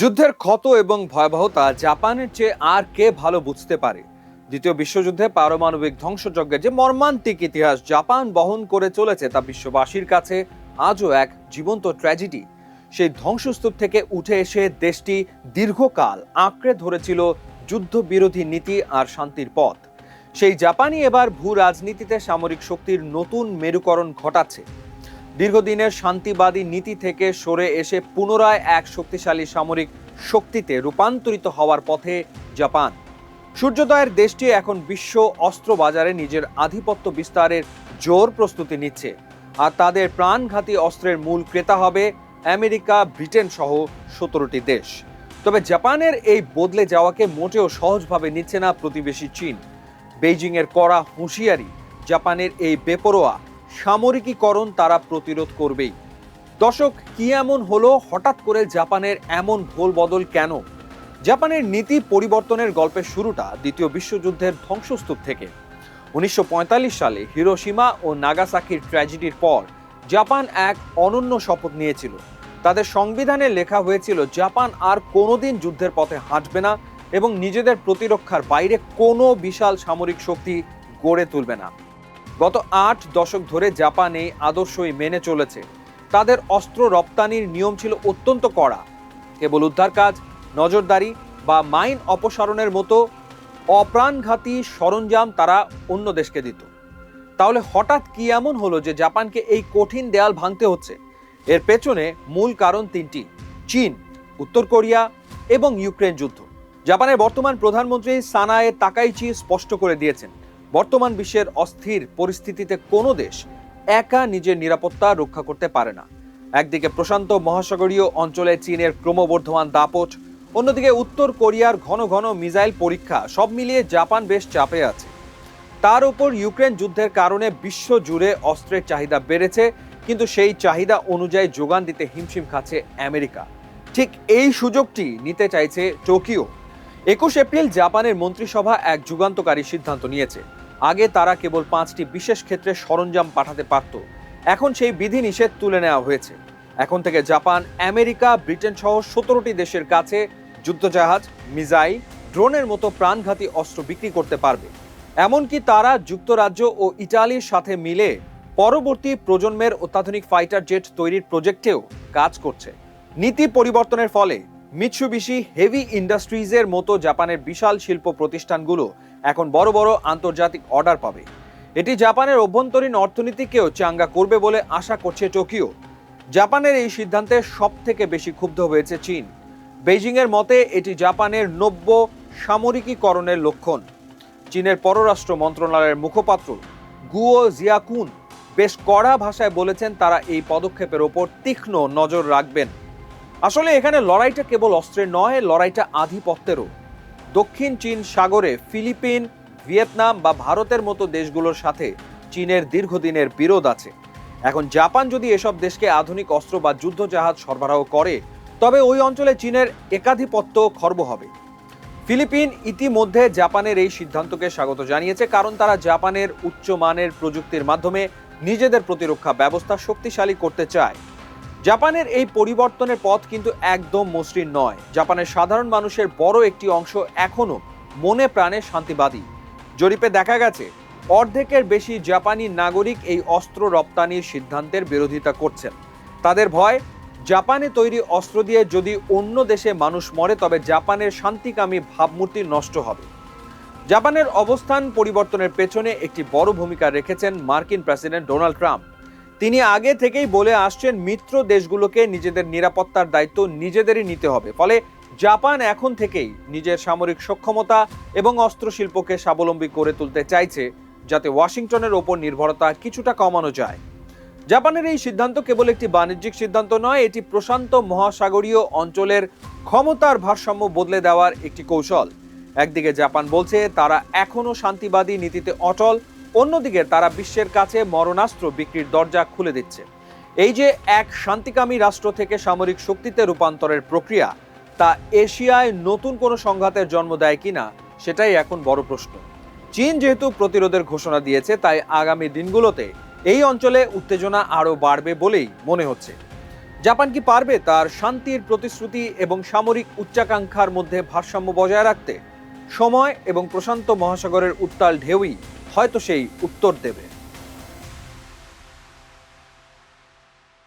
যুদ্ধের ক্ষত এবং ভয়াবহতা জাপানের চেয়ে আর কে ভালো বুঝতে পারে। দ্বিতীয় বিশ্বযুদ্ধে পারমাণবিক ধ্বংসযজ্ঞের যে মর্মান্তিক ইতিহাস জাপান বহন করে চলেছে তা বিশ্ববাসীর কাছে আজও এক জীবন্ত ট্র্যাজেডি। সেই ধ্বংসস্তূপ থেকে উঠে এসে দেশটি দীর্ঘকাল আঁকড়ে ধরেছিল যুদ্ধবিরোধী নীতি আর শান্তির পথ। সেই জাপানই এবার ভূ রাজনীতিতে সামরিক শক্তির নতুন মেরুকরণ ঘটাচ্ছে। দীর্ঘদিনের শান্তিবাদী নীতি থেকে সরে এসে পুনরায় এক শক্তিশালী সামরিক শক্তিতে রূপান্তরিত হওয়ার পথে জাপান। সূর্যোদয়ের দেশটি এখন বিশ্ব অস্ত্র বাজারে নিজের আধিপত্য বিস্তারের জোর প্রস্তুতি নিচ্ছে, আর তাদের প্রাণঘাতী অস্ত্রের মূল ক্রেতা হবে আমেরিকা, ব্রিটেন সহ 17টি দেশ। তবে জাপানের এই বদলে যাওয়াকে মোটেও সহজভাবে নিচ্ছে না প্রতিবেশী চীন। বেইজিংয়ের কড়া হুঁশিয়ারি, জাপানের এই বেপরোয়া সামরিকীকরণ তারা প্রতিরোধ করবেই। দর্শক, কি এমন হলো হঠাৎ করে জাপানের এমন ভোল বদল কেন? জাপানের নীতি পরিবর্তনের গল্পের শুরুটা দ্বিতীয় বিশ্বযুদ্ধের ধ্বংসস্তূপ থেকে। 1945 সালে হিরোশিমা ও নাগাসাকির ট্র্যাজেডির পর জাপান এক অনন্য শপথ নিয়েছিল। তাদের সংবিধানে লেখা হয়েছিল জাপান আর কোনোদিন যুদ্ধের পথে হাঁটবে না এবং নিজেদের প্রতিরক্ষার বাইরে কোনো বিশাল সামরিক শক্তি গড়ে তুলবে না। গত 8 দশক ধরে জাপান এই আদর্শই মেনে চলেছে। তাদের অস্ত্র রপ্তানির নিয়ম ছিল অত্যন্ত কড়া। কেবল উদ্ধার কাজ, নজরদারি বা মাইন অপসারণের মতো অপ্রাণঘাতী সরঞ্জাম তারা অন্য দেশকে দিত। তাহলে হঠাৎ কি এমন হলো যে জাপানকে এই কঠিন দেয়াল ভাঙতে হচ্ছে? এর পেছনে মূল কারণ তিনটি: চীন, উত্তর কোরিয়া এবং ইউক্রেন যুদ্ধ। জাপানের বর্তমান প্রধানমন্ত্রী সানায়ে তাকাইচি স্পষ্ট করে দিয়েছেন, বর্তমান বিশ্বের অস্থির পরিস্থিতিতে কোনো দেশ একা নিজের নিরাপত্তা রক্ষা করতে পারে না। একদিকে প্রশান্ত মহাসাগরীয় অঞ্চলে চীনের ক্রমবর্ধমান দাপট, অন্যদিকে উত্তর কোরিয়ার ঘন ঘন মিসাইল পরীক্ষা, সব মিলিয়ে জাপান বেশ চাপে আছে। তার উপর ইউক্রেন যুদ্ধের কারণে বিশ্ব জুড়ে অস্ত্রের চাহিদা বেড়েছে, কিন্তু সেই চাহিদা অনুযায়ী যোগান দিতে হিমশিম খাচ্ছে আমেরিকা। ঠিক এই সুযোগটি নিতে চাইছে টোকিও। 21 এপ্রিল জাপানের মন্ত্রিসভা এক যুগান্তকারী সিদ্ধান্ত নিয়েছে। আগে তারা কেবল 5টি বিশেষ ক্ষেত্রে সরঞ্জাম পাঠাতে পারত, এখন সেই বিধিনিষেধ তুলে নেওয়া হয়েছে। এখন থেকে জাপান আমেরিকা, ব্রিটেন সহ 17টি দেশের কাছে যুদ্ধজাহাজ, মিসাইল, ড্রোনের মতো প্রাণঘাতী অস্ত্র বিক্রি করতে পারবে। এমনকি তারা যুক্তরাজ্য ও ইটালির সাথে মিলে পরবর্তী প্রজন্মের অত্যাধুনিক ফাইটার জেট তৈরির প্রজেক্টেও কাজ করছে। নীতি পরিবর্তনের ফলে মিৎসুবিশি হেভি ইন্ডাস্ট্রিজের মতো জাপানের বিশাল শিল্প প্রতিষ্ঠানগুলো এখন বড় বড় আন্তর্জাতিক অর্ডার পাবে। এটি জাপানের অভ্যন্তরীণ অর্থনীতিকেও চাঙ্গা করবে বলে আশা করছে টোকিও। জাপানের এই সিদ্ধান্তে সবথেকে বেশি ক্ষুব্ধ হয়েছে চীন। বেইজিংয়ের মতে এটি জাপানের নব্য সামরিকীকরণের লক্ষণ। চীনের পররাষ্ট্র মন্ত্রণালয়ের মুখপাত্র গুয়ো জিয়াকুন বেশ কড়া ভাষায় বলেছেন তারা এই পদক্ষেপের ওপর তীক্ষ্ণ নজর রাখবেন। আসলে এখানে লড়াইটা কেবল অস্ত্রের নয়, লড়াইটা আধিপত্যেরও। দক্ষিণ চীন সাগরে ফিলিপিন, ভিয়েতনাম বা ভারতের মতো দেশগুলোর সাথে চীনের দীর্ঘদিনের বিরোধ আছে। এখন জাপান যদি এসব দেশকে আধুনিক অস্ত্র বা যুদ্ধজাহাজ সরবরাহ করে, তবে ওই অঞ্চলে চীনের একাধিপত্য খর্ব হবে। ফিলিপিন ইতিমধ্যে জাপানের এই সিদ্ধান্তকে স্বাগত জানিয়েছে, কারণ তারা জাপানের উচ্চমানের প্রযুক্তির মাধ্যমে নিজেদের প্রতিরক্ষা ব্যবস্থা শক্তিশালী করতে চায়। জাপানের এই পরিবর্তনের পথ কিন্তু একদম মসৃণ নয়। জাপানের সাধারণ মানুষের বড় একটি অংশ এখনো মনে প্রাণে শান্তিবাদী। জরিপে দেখা গেছে অর্ধেকের বেশি জাপানি নাগরিক এই অস্ত্র রপ্তানির সিদ্ধান্তের বিরোধিতা করছেন। তাদের ভয়, জাপানে তৈরি অস্ত্র দিয়ে যদি অন্য দেশে মানুষ মরে তবে জাপানের শান্তিকামী ভাবমূর্তি নষ্ট হবে। জাপানের অবস্থান পরিবর্তনের পেছনে একটি বড় ভূমিকা রেখেছেন মার্কিন প্রেসিডেন্ট ডোনাল্ড ট্রাম্প। তিনি আগে থেকেই বলে আসছেন মিত্র দেশগুলোকে নিজেদের নিরাপত্তার দায়িত্ব নিজেদেরই নিতে হবে। ফলে জাপান এখন থেকেই নিজের সামরিক সক্ষমতা এবং অস্ত্র শিল্পকে স্বাবলম্বী করে তুলতে চাইছে, যাতে ওয়াশিংটনের ওপর নির্ভরতা কিছুটা কমানো যায়। জাপানের এই সিদ্ধান্ত কেবল একটি বাণিজ্যিক সিদ্ধান্ত নয়, এটি প্রশান্ত মহাসাগরীয় অঞ্চলের ক্ষমতার ভারসাম্য বদলে দেওয়ার একটি কৌশল। একদিকে জাপান বলছে তারা এখনো শান্তিবাদী নীতিতে অটল, অন্যদিকে তারা বিশ্বের কাছে মরণাস্ত্র বিক্রির দরজা খুলে দিচ্ছে। এই যে এক শান্তিকামী রাষ্ট্র থেকে সামরিক শক্তিতে রূপান্তরের প্রক্রিয়া, তা এশিয়ায় নতুন কোনো সংঘাতের জন্ম দেয় কিনা সেটাই এখন বড় প্রশ্ন। চীন যেহেতু প্রতিরোধের ঘোষণা দিয়েছে, তাই আগামী দিনগুলোতে এই অঞ্চলে উত্তেজনা আরও বাড়বে বলেই মনে হচ্ছে। জাপান কি পারবে তার শান্তির প্রতিশ্রুতি এবং সামরিক উচ্চাকাঙ্ক্ষার মধ্যে ভারসাম্য বজায় রাখতে? সময় এবং প্রশান্ত মহাসাগরের উত্তাল ঢেউই হয়তো সেই উত্তর দেবে।